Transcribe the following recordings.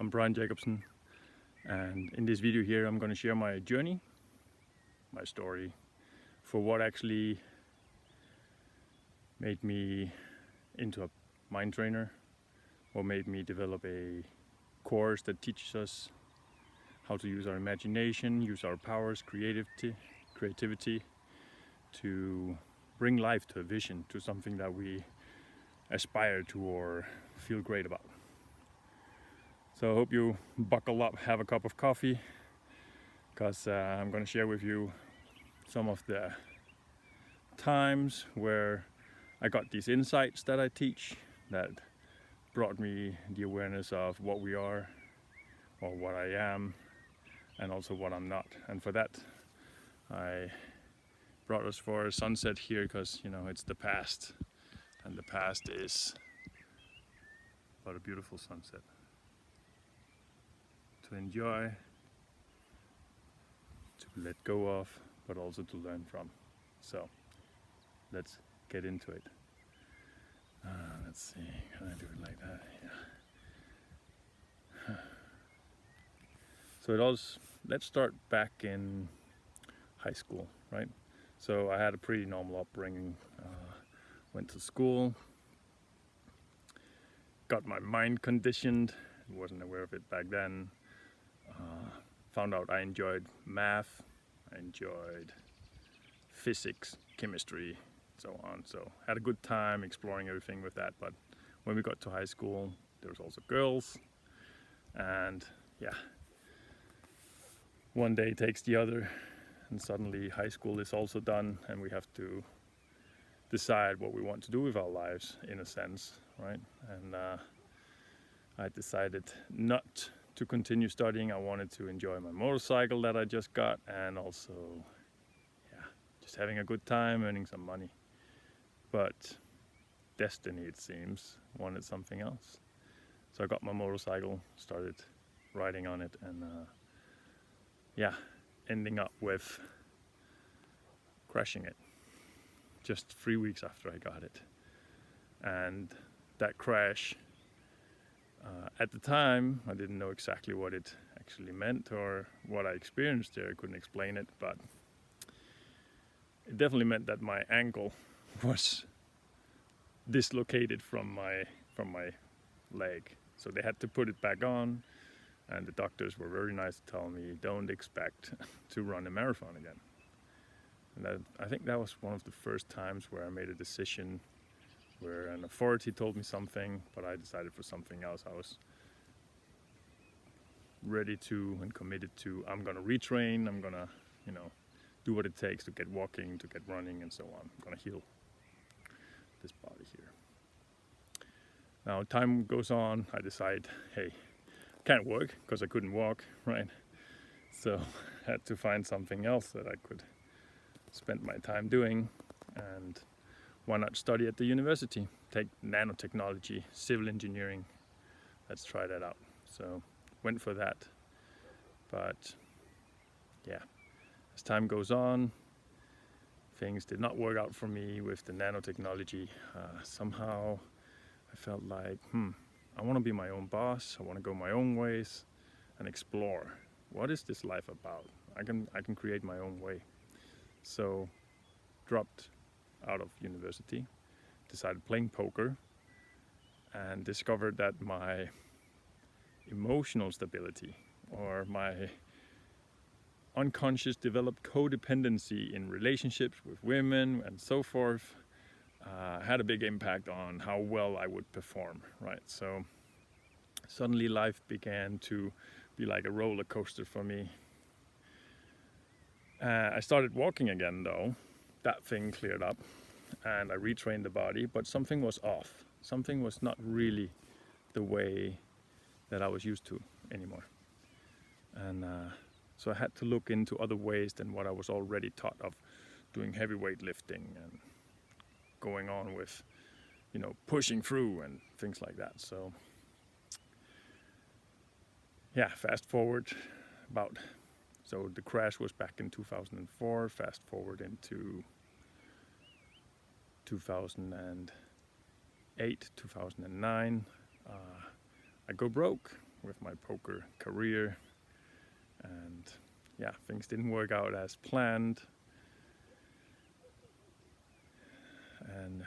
I'm Brian Jacobson, and in this video here I'm going to share my journey, my story, for what actually made me into a mind trainer, what made me develop a course that teaches us how to use our imagination, use our powers, creativity to bring life to a vision, to something that we aspire to or feel great about. So I hope you buckle up, have a cup of coffee, because I'm going to share with you some of the times where I got these insights that I teach that brought me the awareness of what we are, or what I am, and also what I'm not. And for that, I brought us for a sunset here because, you know, it's the past, and the past is but a beautiful sunset to enjoy, to let go of, but also to learn from. So let's get into it. Let's see, can I do it like that? Yeah. So let's start back in high school, right? So I had a pretty normal upbringing, went to school, got my mind conditioned, wasn't aware of it back then. Found out I enjoyed math, I enjoyed physics, chemistry, so on. So had a good time exploring everything with that. But when we got to high school, there was also girls, and yeah, one day takes the other, and suddenly high school is also done, and we have to decide what we want to do with our lives, in a sense, right? And I decided not to continue studying. I wanted to enjoy my motorcycle that I just got, and also, yeah, just having a good time, earning some money. But destiny, it seems, wanted something else. So I got my motorcycle, started riding on it, and yeah, ending up with crashing it just 3 weeks after I got it. And that crash, at the time, I didn't know exactly what it actually meant or what I experienced there. I couldn't explain it, but it definitely meant that my ankle was dislocated from my leg. So they had to put it back on, and the doctors were very nice to tell me, don't expect to run a marathon again. And I think that was one of the first times where I made a decision where an authority told me something, but I decided for something else. I was ready to and committed to, I'm gonna retrain, I'm gonna, you know, do what it takes to get walking, to get running, and so on. I'm gonna heal this body here. Now time goes on, I decide, hey, can't work because I couldn't walk, right? So I had to find something else that I could spend my time doing, and why not study at the university, take nanotechnology, civil engineering, let's try that out. So went for that, but yeah, as time goes on, things did not work out for me with the nanotechnology. Somehow I felt like, I want to be my own boss, I want to go my own ways and explore. What is this life about? I can create my own way. So dropped out of university, decided playing poker, and discovered that my emotional stability, or my unconscious developed codependency in relationships with women and so forth, had a big impact on how well I would perform, right? So suddenly life began to be like a roller coaster for me. I started walking again though. That thing cleared up and I retrained the body, but something was off. Something was not really the way that I was used to anymore. And so I had to look into other ways than what I was already taught of, doing heavy weightlifting and going on with, you know, pushing through and things like that. So yeah, fast forward so the crash was back in 2004, fast forward into 2008, 2009, I go broke. with my poker career, and yeah, things didn't work out as planned, and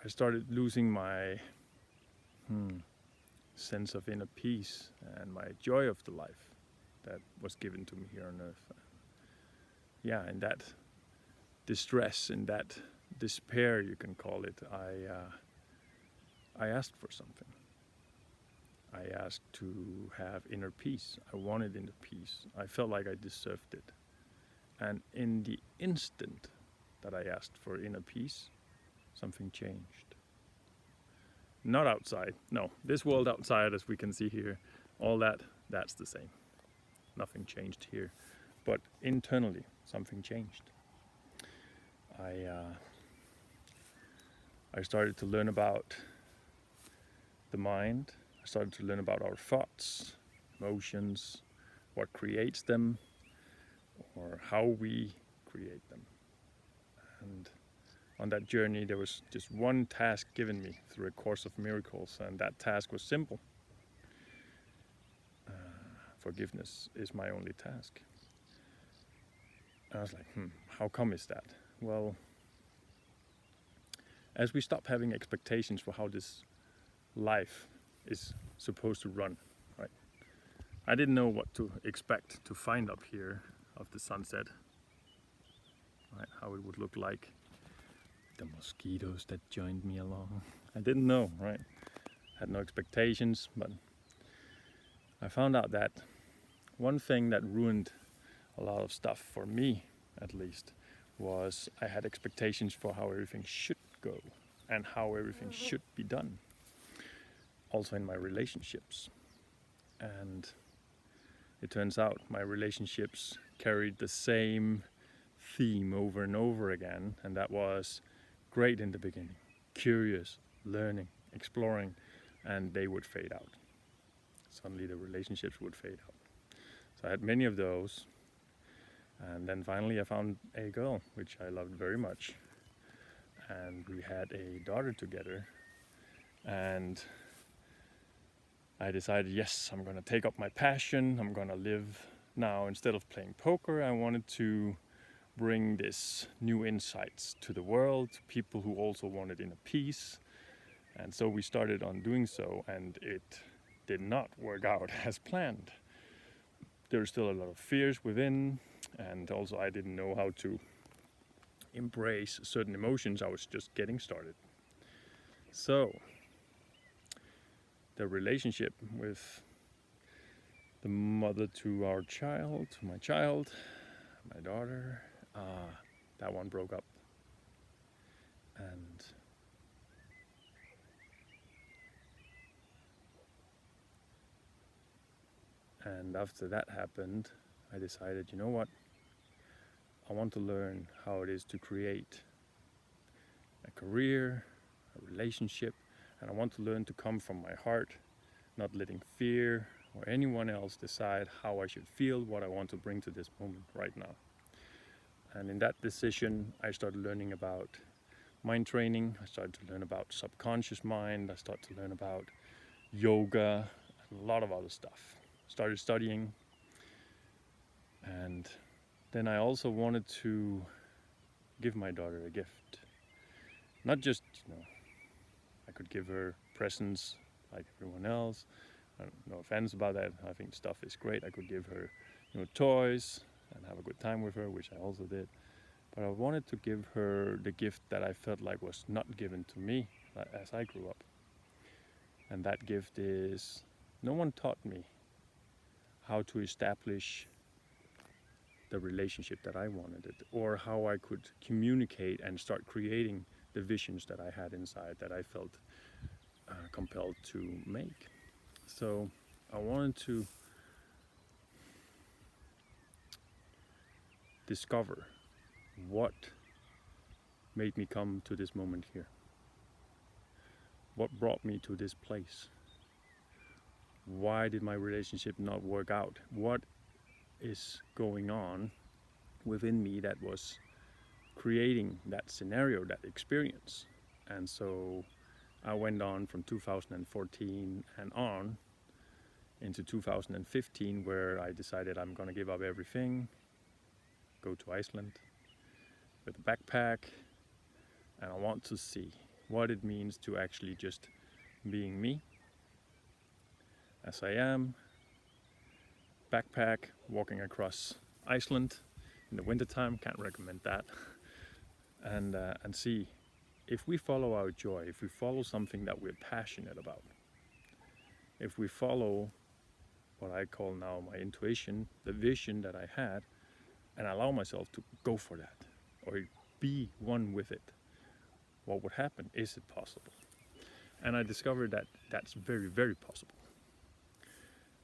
I started losing my sense of inner peace and my joy of the life that was given to me here on earth. Yeah, in that distress, in that despair, you can call it, I asked for something. I asked to have inner peace. I wanted inner peace. I felt like I deserved it. And in the instant that I asked for inner peace, something changed. Not outside. No, this world outside, as we can see here, all that's the same. Nothing changed here. But internally, something changed. I started to learn about the mind. I started to learn about our thoughts, emotions, what creates them, or how we create them. And on that journey, there was just one task given me through A Course of Miracles, and that task was simple. Forgiveness is my only task. And I was like, how come is that? Well, as we stop having expectations for how this life is supposed to run, right? I didn't know what to expect to find up here of the sunset, right? How it would look like. The mosquitoes that joined me along. I didn't know, right? Had no expectations, but I found out that one thing that ruined a lot of stuff for me, at least, was I had expectations for how everything should go and how everything should be done. Also in my relationships. And it turns out my relationships carried the same theme over and over again, and that was great in the beginning, curious, learning, exploring, and they would fade out. Suddenly the relationships would fade out. So I had many of those, and then finally I found a girl which I loved very much, and we had a daughter together, and I decided, yes, I'm going to take up my passion. I'm going to live now. Instead of playing poker, I wanted to bring this new insights to the world, to people who also wanted inner peace. And so we started on doing so, and it did not work out as planned. There were still a lot of fears within, and also I didn't know how to embrace certain emotions. I was just getting started. So the relationship with the mother to our child, to my child, my daughter, that one broke up. And after that happened, I decided, you know what? I want to learn how it is to create a career, a relationship, and I want to learn to come from my heart, not letting fear or anyone else decide how I should feel, what I want to bring to this moment right now. And in that decision, I started learning about mind training. I started to learn about subconscious mind. I started to learn about yoga and a lot of other stuff. Started studying, and then I also wanted to give my daughter a gift. Not just, I could give her presents like everyone else. No offense about that. I think stuff is great. I could give her, toys and have a good time with her, which I also did. But I wanted to give her the gift that I felt like was not given to me as I grew up. And that gift is, no one taught me how to establish the relationship that I wanted it, or how I could communicate and start creating the visions that I had inside that I felt compelled to make. So I wanted to discover what made me come to this moment here. What brought me to this place? Why did my relationship not work out? What is going on within me that was creating that scenario, that experience? And so I went on from 2014 and on into 2015, where I decided I'm gonna give up everything, go to Iceland with a backpack, and I want to see what it means to actually just being me as I am, backpack, walking across Iceland in the wintertime, can't recommend that, and see if we follow our joy, if we follow something that we're passionate about, if we follow what I call now my intuition, the vision that I had, and allow myself to go for that or be one with it, what would happen? Is it possible? And I discovered that that's very, very possible.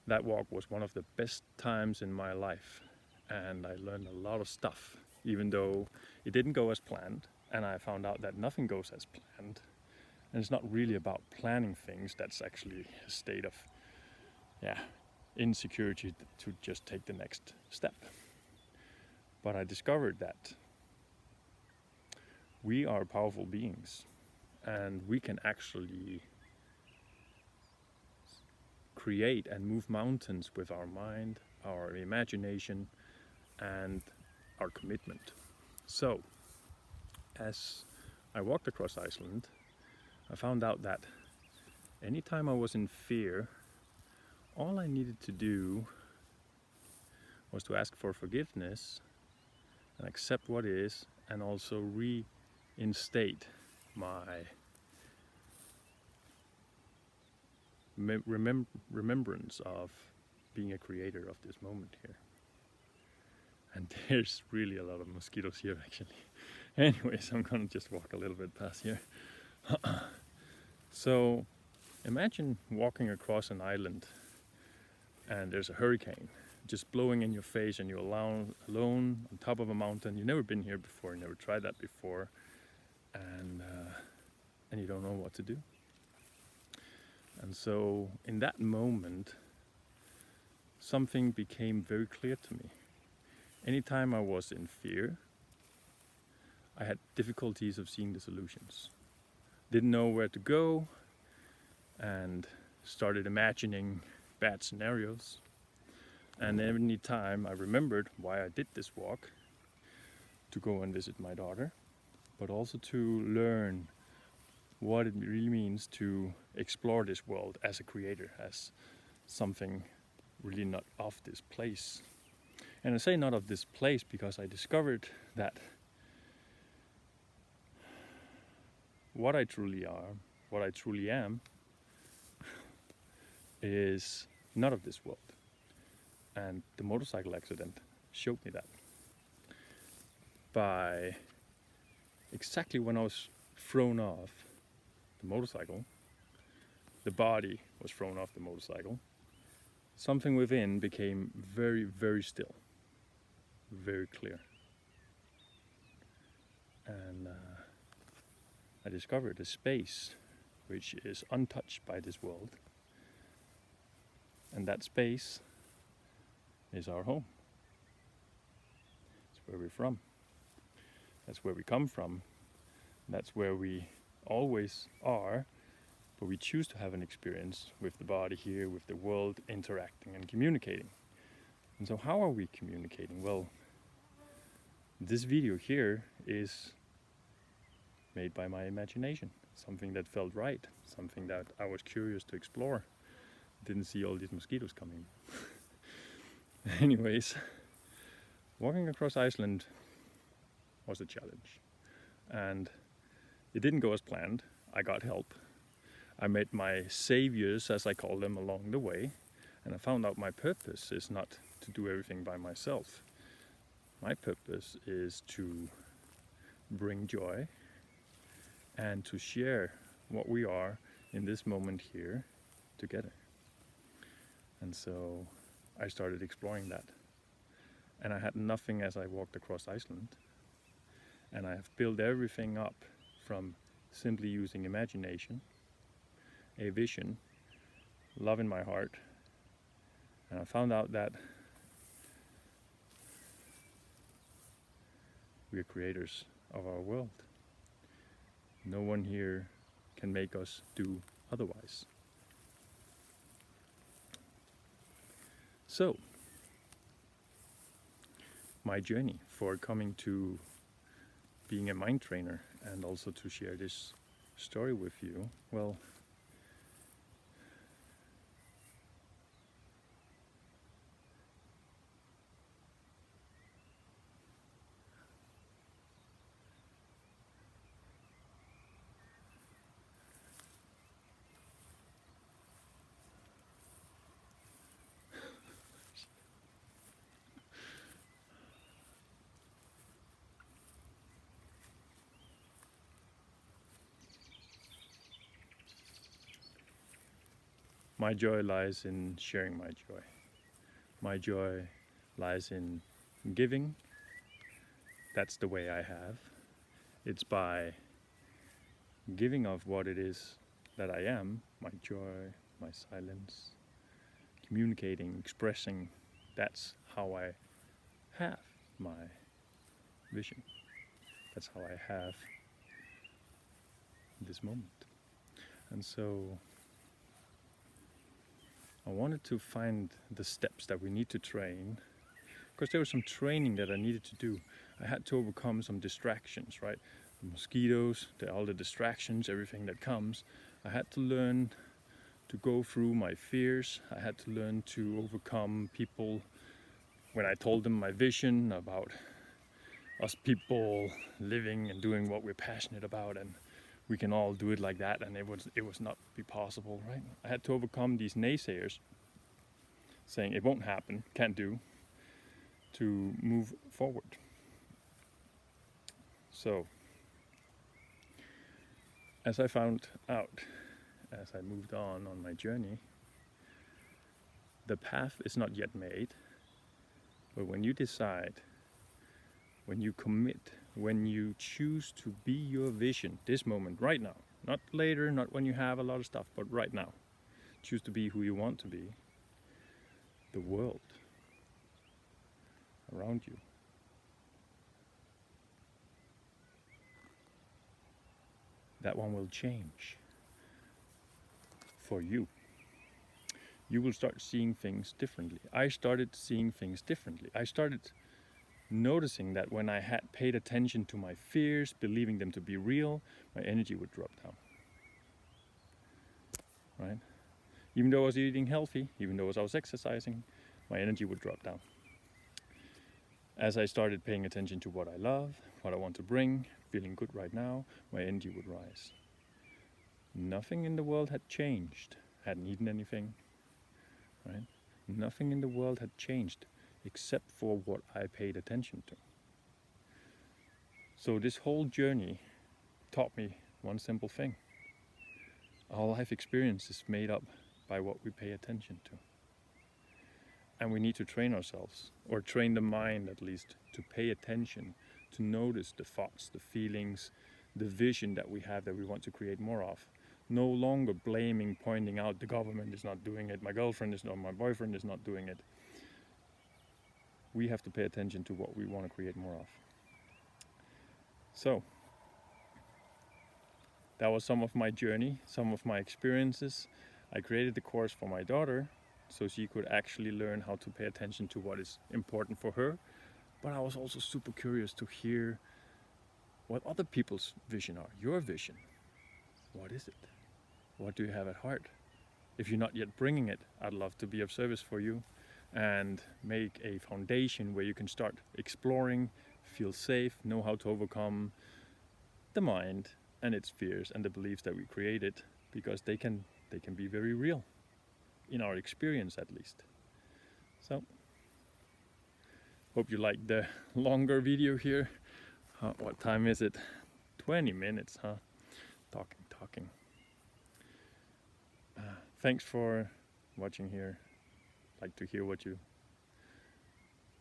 That walk was one of the best times in my life, and I learned a lot of stuff, even though it didn't go as planned, and I found out that nothing goes as planned. And it's not really about planning things, that's actually a state of insecurity to just take the next step. But I discovered that we are powerful beings, and we can actually create and move mountains with our mind, our imagination, and our commitment. So, as I walked across Iceland, I found out that anytime I was in fear, all I needed to do was to ask for forgiveness and accept what is, and also reinstate my remembrance of being a creator of this moment here. And there's really a lot of mosquitoes here actually. Anyways, I'm gonna just walk a little bit past here. So imagine walking across an island and there's a hurricane just blowing in your face, and you're alone on top of a mountain. You've never been here before, never tried that before, and you don't know what to do. And so in that moment, something became very clear to me. Anytime I was in fear, I had difficulties of seeing the solutions. Didn't know where to go, and started imagining bad scenarios. And every time I remembered why I did this walk, to go and visit my daughter, but also to learn what it really means to explore this world as a creator, as something really not of this place. And I say not of this place because I discovered that what I truly are, what I truly am, is not of this world. And the motorcycle accident showed me that. By exactly when I was thrown off the motorcycle, the body was thrown off the motorcycle, something within became very, very still, very clear. And I discovered a space which is untouched by this world, and that space is our home. It's where we're from. That's where we come from. That's where we always are, but we choose to have an experience with the body here, with the world, interacting and communicating. And so how are we communicating? Well, this video here is made by my imagination, something that felt right, something that I was curious to explore. Didn't see all these mosquitoes coming. Anyways, walking across Iceland was a challenge, and it didn't go as planned. I got help. I met my saviors, as I call them, along the way, and I found out my purpose is not to do everything by myself. My purpose is to bring joy and to share what we are in this moment here together. And so I started exploring that. And I had nothing as I walked across Iceland. And I have built everything up from simply using imagination, a vision, love in my heart. And I found out that we are creators of our world. No one here can make us do otherwise. So, my journey for coming to being a mind trainer and also to share this story with you, well, my joy lies in sharing my joy. My joy lies in giving. That's the way I have. It's by giving of what it is that I am, my joy, my silence, communicating, expressing. That's how I have my vision. That's how I have this moment. And so I wanted to find the steps that we need to train, because there was some training that I needed to do. I had to overcome some distractions, right? The mosquitoes, all the distractions, everything that comes. I had to learn to go through my fears. I had to learn to overcome people when I told them my vision about us people living and doing what we're passionate about, and we can all do it like that, and it was not be possible, right? I had to overcome these naysayers saying it won't happen, can't do, to move forward. So, as I found out, as I moved on my journey, the path is not yet made, but when you decide, when you commit, when you choose to be your vision, this moment, right now, not later, not when you have a lot of stuff, but right now, choose to be who you want to be, the world around you that one will change for you. You will start seeing things differently. I started seeing things differently. I started noticing that when I had paid attention to my fears, believing them to be real, my energy would drop down. Right? Even though I was eating healthy, even though I was exercising, my energy would drop down. As I started paying attention to what I love, what I want to bring, feeling good right now, my energy would rise. Nothing in the world had changed. Hadn't eaten anything, right? Nothing in the world had changed except for what I paid attention to. So this whole journey taught me one simple thing. Our life experience is made up by what we pay attention to. And we need to train ourselves, or train the mind at least, to pay attention, to notice the thoughts, the feelings, the vision that we have that we want to create more of. No longer blaming, pointing out the government is not doing it, my girlfriend is not, my boyfriend is not doing it. We have to pay attention to what we want to create more of. So, that was some of my journey, some of my experiences. I created the course for my daughter so she could actually learn how to pay attention to what is important for her. But I was also super curious to hear what other people's vision are, your vision. What is it? What do you have at heart? If you're not yet bringing it, I'd love to be of service for you and make a foundation where you can start exploring, feel safe, know how to overcome the mind and its fears and the beliefs that we created, because they can be very real, in our experience at least. So, hope you liked the longer video here. What time is it? 20 minutes, huh? Talking. Thanks for watching here. I'd like to hear what you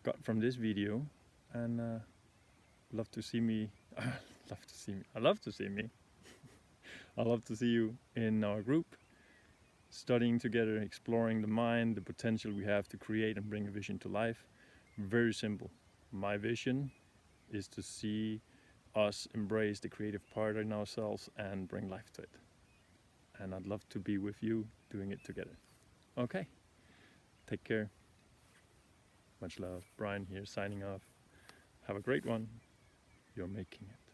got from this video, and love to see me. I love to see me. I love to see you in our group, studying together, exploring the mind, the potential we have to create and bring a vision to life. Very simple. My vision is to see us embrace the creative part in ourselves and bring life to it. And I'd love to be with you doing it together. Okay, take care. Much love. Brian here signing off. Have a great one. You're making it.